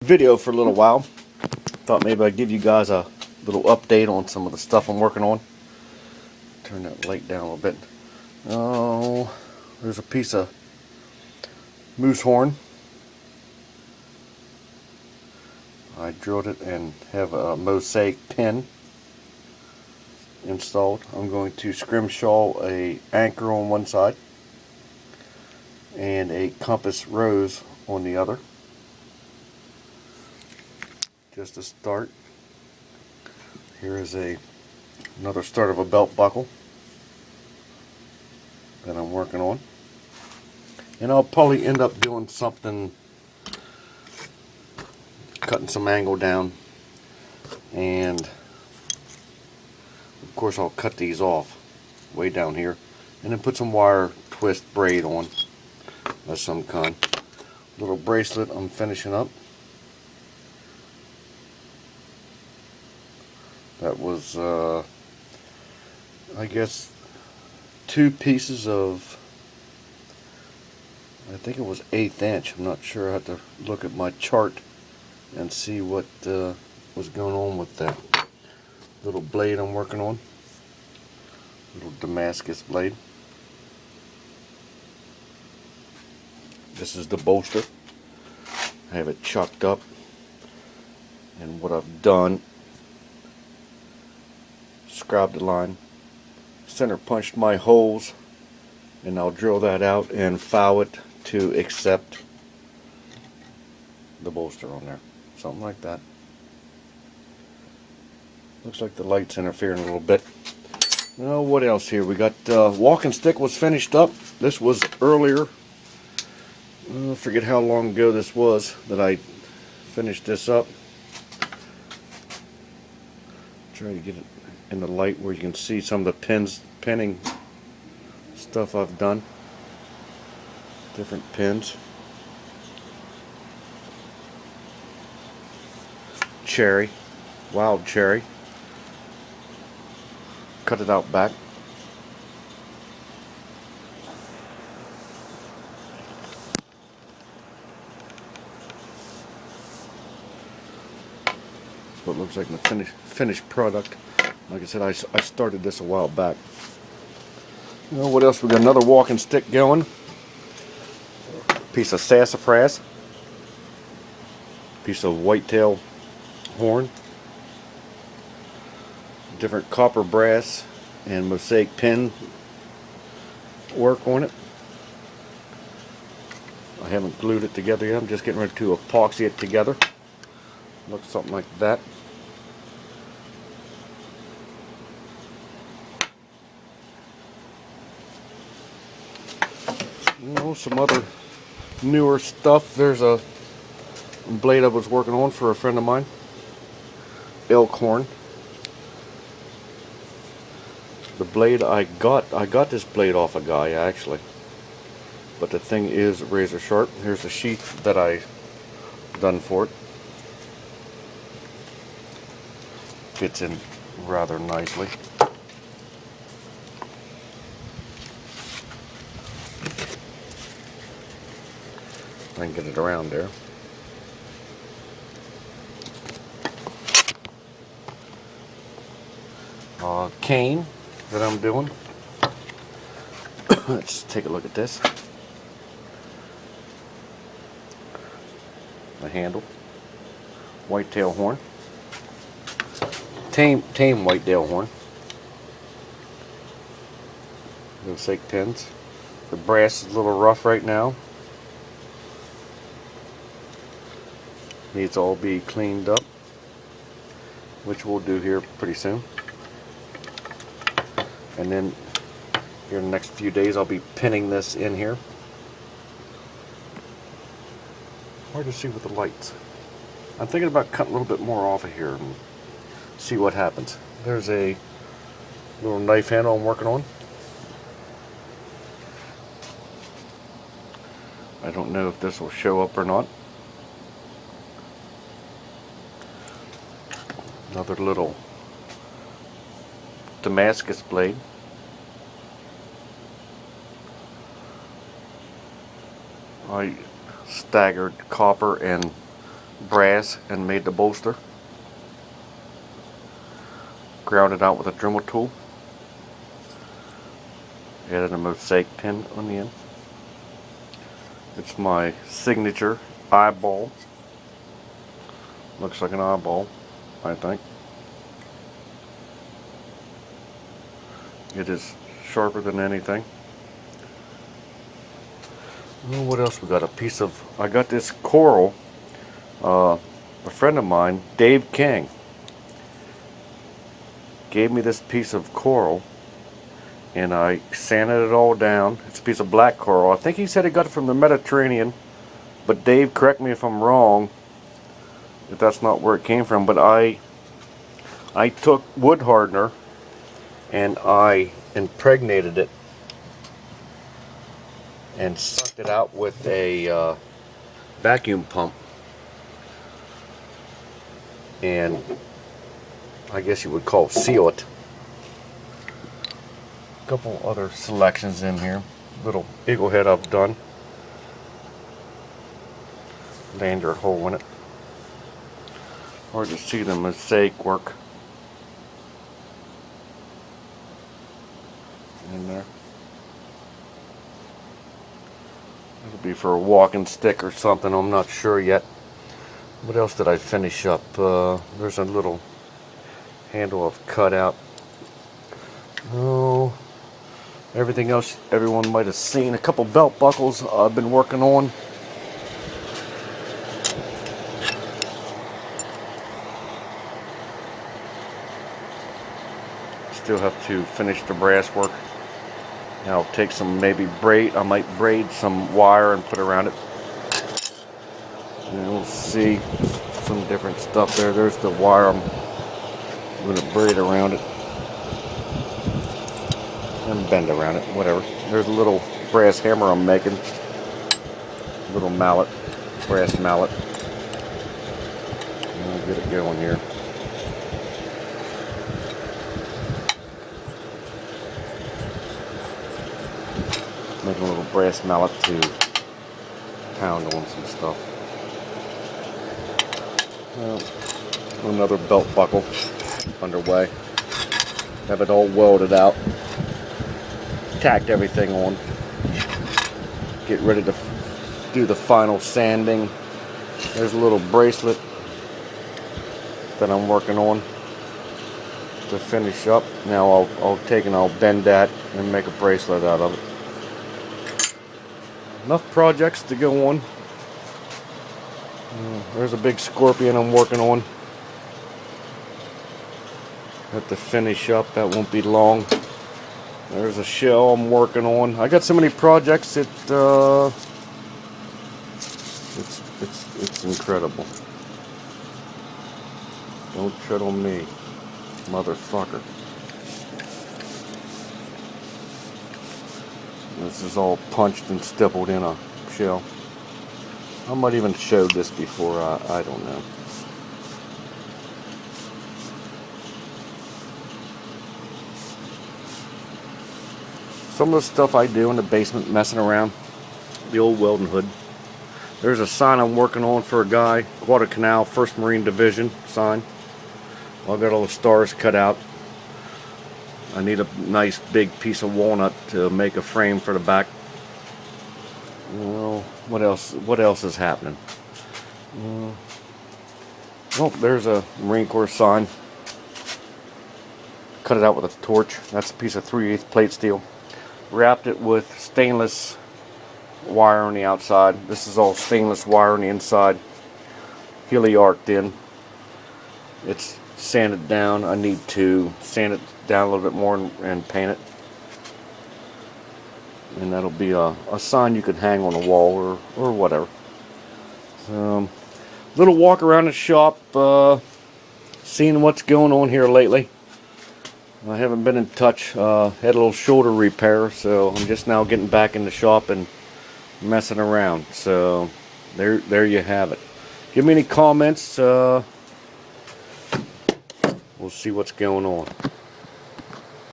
Video for a little while. Thought maybe I'd give you guys a little update on some of the stuff I'm working on. Turn that light down a little bit. Oh, there's a piece of moose horn. I drilled it and have a mosaic pin installed. I'm going to scrimshaw a anchor on one side and a compass rose on the other. Just to start. Here is another start of a belt buckle that I'm working on. And I'll probably end up doing something, cutting some angle down, and of course I'll cut these off way down here and then put some wire twist braid on of some kind. Little bracelet I'm finishing up. That was I guess 2 pieces of, I think it was 1/8 inch. I'm not sure. I have to look at my chart and see what was going on with that little blade I'm working on. Little Damascus blade. This is the bolster. I have it chucked up, and what I've done, scribed the line, center punched my holes, and I'll drill that out and file it to accept the bolster on there. Something like that. Looks like the light's interfering a little bit. Now, what else here? We got walking stick was finished up. This was earlier. I forget how long ago this was that I finished this up. Try to get it in the light where you can see some of the pinning stuff I've done. Different pins. Cherry, wild cherry. Cut it out back. What looks like the finished product. Like I said, I started this a while back. You know what else? We got another walking stick going. Piece of sassafras. Piece of whitetail horn. Different copper, brass, and mosaic pin work on it. I haven't glued it together yet. I'm just getting ready to epoxy it together. Looks something like that. You know, some other newer stuff. There's a blade I was working on for a friend of mine. Elk horn. The blade I got this blade off a guy actually, but the thing is razor sharp. Here's the sheath that I done for it. Fits in rather nicely. I can get it around there. Cane that I'm doing. Let's take a look at this. The handle. Whitetail horn. Tame whitetail horn. Mosaic pins. The brass is a little rough right now. Needs to all be cleaned up, which we'll do here pretty soon. And then here in the next few days I'll be pinning this in here. Hard to see with the lights. I'm thinking about cutting a little bit more off of here and see what happens. There's a little knife handle I'm working on. I don't know if this will show up or not. Another little Damascus blade. I staggered copper and brass and made the bolster. Ground it out with a Dremel tool. Added a mosaic pin on the end. It's my signature eyeball. Looks like an eyeball, I think. It is sharper than anything. Oh, what else we got? I got this coral. A friend of mine, Dave King, gave me this piece of coral, and I sanded it all down. It's a piece of black coral. I think he said he got it from the Mediterranean, but Dave, correct me if I'm wrong, if that's not where it came from. But I took wood hardener and I impregnated it and sucked it out with a vacuum pump, and I guess you would call seal it. A couple other selections in here. Little eagle head I've done. Lanyard hole in it. Hard to see the mosaic work in there. It'll be for a walking stick or something, I'm not sure yet. What else did I finish up? There's a little handle I've cut out. Oh, everything else everyone might have seen. A couple belt buckles I've been working on. Still have to finish the brass work. Now I'll take some, I might braid some wire and put around it. And we'll see some different stuff there. There's the wire I'm going to braid around it. And bend around it, whatever. There's a little brass hammer I'm making. Little mallet, brass mallet. And I'll get it going here. Making a little brass mallet to pound on some stuff. Another belt buckle underway. Have it all welded out. Tacked everything on. Get ready to do the final sanding. There's a little bracelet that I'm working on to finish up. Now I'll take and I'll bend that and make a bracelet out of it. Enough projects to go on. There's a big scorpion I'm working on. Have to finish up. That won't be long. There's a shell I'm working on. I got so many projects. It's incredible. Don't tread on me, motherfucker. This is all punched and stippled in a shell. I might even showed this before. I don't know. Some of the stuff I do in the basement, messing around, the old welding hood. There's a sign I'm working on for a guy, Guadalcanal 1st Marine Division sign. I've got all the stars cut out. I need a nice big piece of walnut to make a frame for the back. Well, what else? What else is happening? Oh, there's a Marine Corps sign. Cut it out with a torch. That's a piece of 3/8 plate steel. Wrapped it with stainless wire on the outside. This is all stainless wire on the inside. Heli arced in. It's sanded down. I need to sand it down a little bit more and paint it. And that'll be a sign you could hang on a wall or whatever. Little walk around the shop, seeing what's going on here lately. I haven't been in touch. Had a little shoulder repair, so I'm just now getting back in the shop and messing around. So there you have it. Give me any comments. We'll see what's going on.